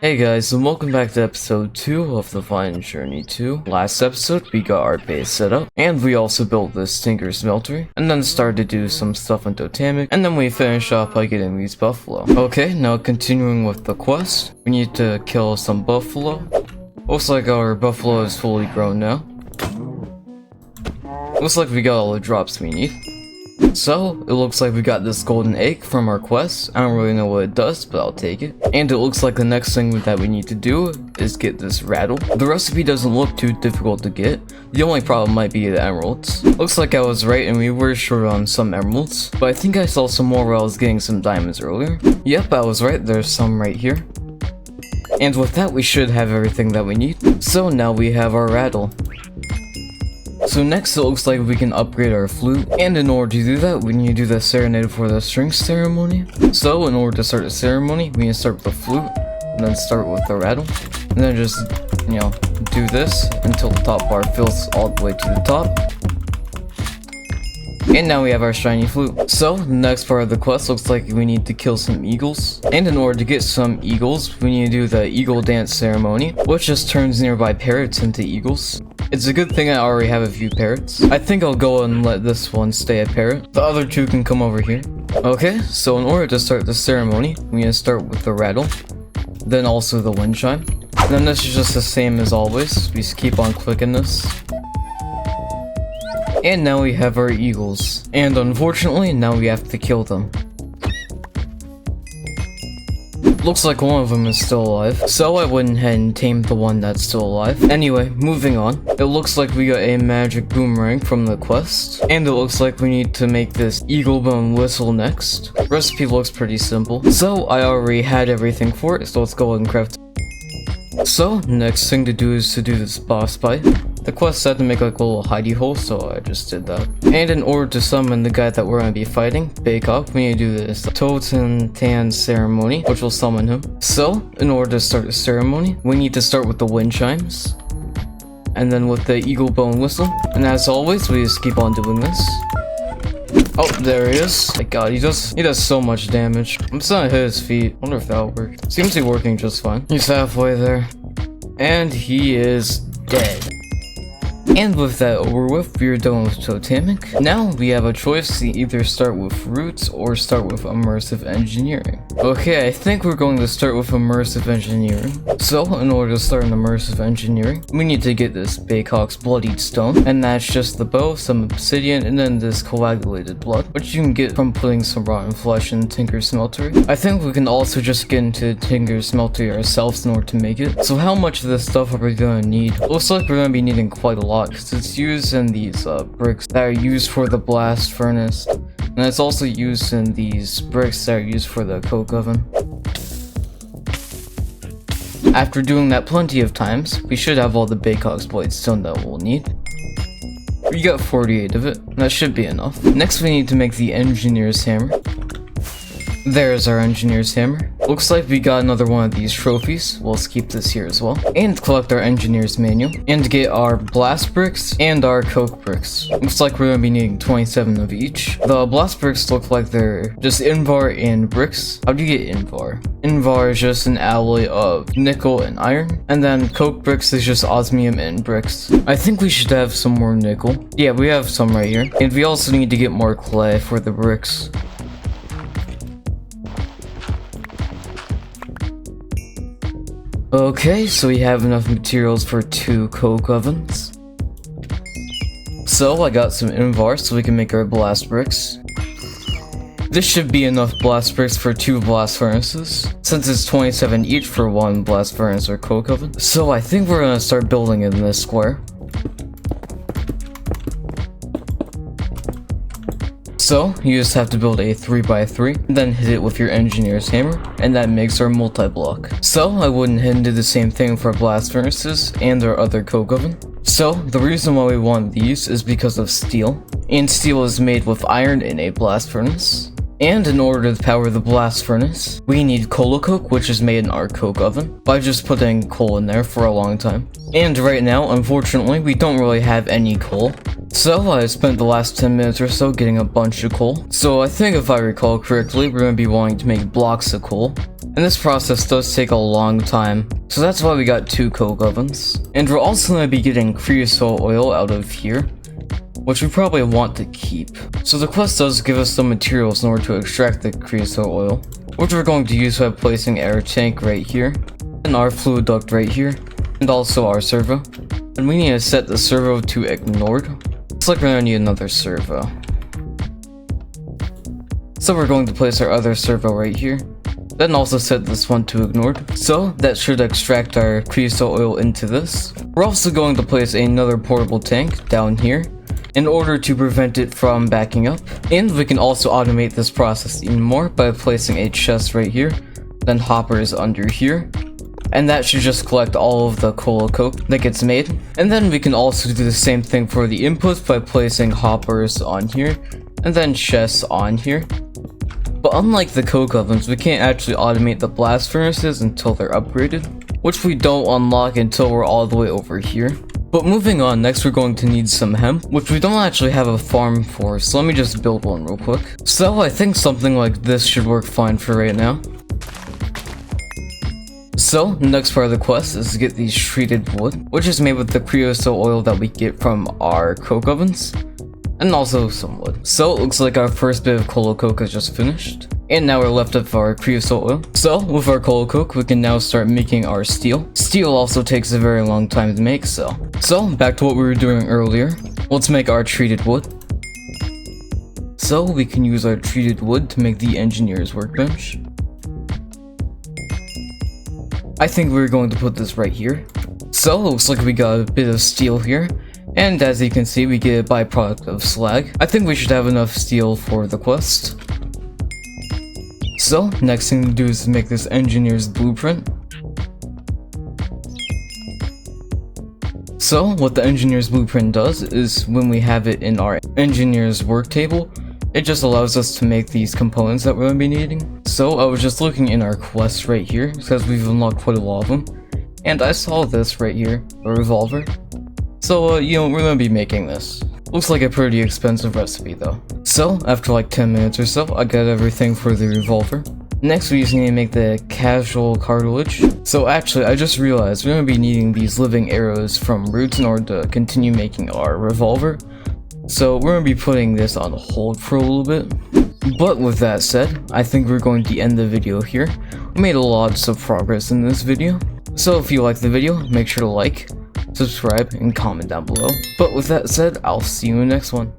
Hey guys, and welcome back to episode 2 of the Fine Journey 2. Last episode, we got our base set up, and we also built this Tinker Smeltery, and then started to do some stuff in Totemic, and then we finished off by getting these buffalo. Okay, now continuing with the quest, we need to kill some buffalo. Looks like our buffalo is fully grown now. Looks like we got all the drops we need. So, it looks like we got this golden egg from our quest. I don't really know what it does, but I'll take it. And it looks like the next thing that we need to do is get this rattle. The recipe doesn't look too difficult to get. The only problem might be the emeralds. Looks like I was right and we were short on some emeralds, but I think I saw some more while I was getting some diamonds earlier. Yep, I was right, there's some right here. And with that, we should have everything that we need. So now we have our rattle. So next it looks like we can upgrade our flute, and in order to do that we need to do the serenade for the string ceremony. So in order to start the ceremony, we need to start with the flute, and then start with the rattle, and then just, do this until the top bar fills all the way to the top. And now we have our shiny flute. So the next part of the quest looks like we need to kill some eagles, and in order to get some eagles, we need to do the eagle dance ceremony, which just turns nearby parrots into eagles. It's a good thing I already have a few parrots. I think I'll go and let this one stay a parrot. The other two can come over here. Okay, so in order to start the ceremony, we need to start with the rattle, then also the wind chime. And then this is just the same as always. We just keep on clicking this. And now we have our eagles. And unfortunately, now we have to kill them. Looks like one of them is still alive, so I went ahead and tamed the one that's still alive. Anyway, moving on. It looks like we got a magic boomerang from the quest, and it looks like we need to make this eagle bone whistle next. Recipe looks pretty simple, so I already had everything for it, so let's go ahead and craft it. So, next thing to do is to do this boss fight. The quest said to make like a little hidey hole, so I just did that. And in order to summon the guy that we're going to be fighting, Bake Off, we need to do this Totemic ceremony, which will summon him. So, in order to start the ceremony, we need to start with the wind chimes, and then with the eagle bone whistle. And as always, we just keep on doing this. Oh, there he is. My god, he does so much damage. I'm just gonna hit his feet. Wonder if that'll work. Seems to be working just fine. He's halfway there. And he is dead. And with that over with, we are done with Totemic. Now we have a choice to either start with roots or start with Immersive Engineering. Okay, I think we're going to start with Immersive Engineering. So, in order to start in Immersive Engineering, we need to get this Baycock's Bloodied Stone, and that's just the bow, some obsidian, and then this coagulated blood, which you can get from putting some rotten flesh in Tinker Smeltery. I think we can also just get into Tinker Smeltery ourselves in order to make it. So how much of this stuff are we gonna need? Looks like we're gonna be needing quite a lot, because it's used in these bricks that are used for the blast furnace, and it's also used in these bricks that are used for the coke oven. After doing that plenty of times, we should have all the Baycock's Bloodied Stone that we'll need. We got 48 of it, that should be enough. Next we need to make the Engineer's Hammer. There's our Engineer's Hammer. Looks like we got another one of these trophies. We'll keep this here as well. And collect our Engineer's Manual. And get our blast bricks and our coke bricks. Looks like we're gonna be needing 27 of each. The blast bricks look like they're just Invar and bricks. How do you get Invar? Invar is just an alloy of nickel and iron. And then coke bricks is just osmium and bricks. I think we should have some more nickel. Yeah, we have some right here. And we also need to get more clay for the bricks. Okay, so we have enough materials for 2 coke ovens. So I got some Invar so we can make our blast bricks. This should be enough blast bricks for 2 blast furnaces, since it's 27 each for 1 blast furnace or coke oven. So I think we're gonna start building in this square. So, you just have to build a 3x3, then hit it with your Engineer's Hammer, and that makes our multi-block. So, I went ahead and did the same thing for blast furnaces and our other coke oven. So, the reason why we want these is because of steel, and steel is made with iron in a blast furnace. And in order to power the blast furnace, we need cola coke, which is made in our coke oven, by just putting coal in there for a long time. And right now, unfortunately, we don't really have any coal. So I spent the last 10 minutes or so getting a bunch of coal. So I think if I recall correctly, we're going to be wanting to make blocks of coal. And this process does take a long time. So that's why we got 2 coke ovens. And we're also going to be getting creosote oil out of here, which we probably want to keep. So the quest does give us some materials in order to extract the creosote oil, which we're going to use by placing our tank right here, and our fluid duct right here, and also our servo. And we need to set the servo to ignored. Looks like we're gonna need another servo. So we're going to place our other servo right here, then also set this one to ignored. So that should extract our creosote oil into this. We're also going to place another portable tank down here in order to prevent it from backing up. And we can also automate this process even more by placing a chest right here, then hoppers under here. And that should just collect all of the cola coke that gets made. And then we can also do the same thing for the inputs by placing hoppers on here, and then chests on here. But unlike the coke ovens, we can't actually automate the blast furnaces until they're upgraded, which we don't unlock until we're all the way over here. But moving on, next we're going to need some hemp, which we don't actually have a farm for, so let me just build one real quick. So I think something like this should work fine for right now. So, the next part of the quest is to get these treated wood, which is made with the creosote oil that we get from our coke ovens, and also some wood. So, it looks like our first bit of cola coke is just finished, and now we're left with our creosote oil. So, with our cola coke, we can now start making our steel. Steel also takes a very long time to make, so back to what we were doing earlier. Let's make our treated wood. So, we can use our treated wood to make the engineer's workbench. I think we're going to put this right here. So, looks like we got a bit of steel here, and as you can see, we get a byproduct of slag. I think we should have enough steel for the quest. So, next thing to do is to make this engineer's blueprint. So, what the engineer's blueprint does is when we have it in our engineer's work table, it just allows us to make these components that we're going to be needing. So I was just looking in our quests right here, because we've unlocked quite a lot of them, and I saw this right here, a revolver. So you know, we're going to be making this. Looks like a pretty expensive recipe though. So after like 10 minutes or so, I got everything for the revolver. Next we just need to make the casual cartilage. So actually, I just realized we're going to be needing these living arrows from roots in order to continue making our revolver. So we're going to be putting this on hold for a little bit. But with that said, I think we're going to end the video here. We made lots of progress in this video. So if you liked the video, make sure to like, subscribe, and comment down below. But with that said, I'll see you in the next one.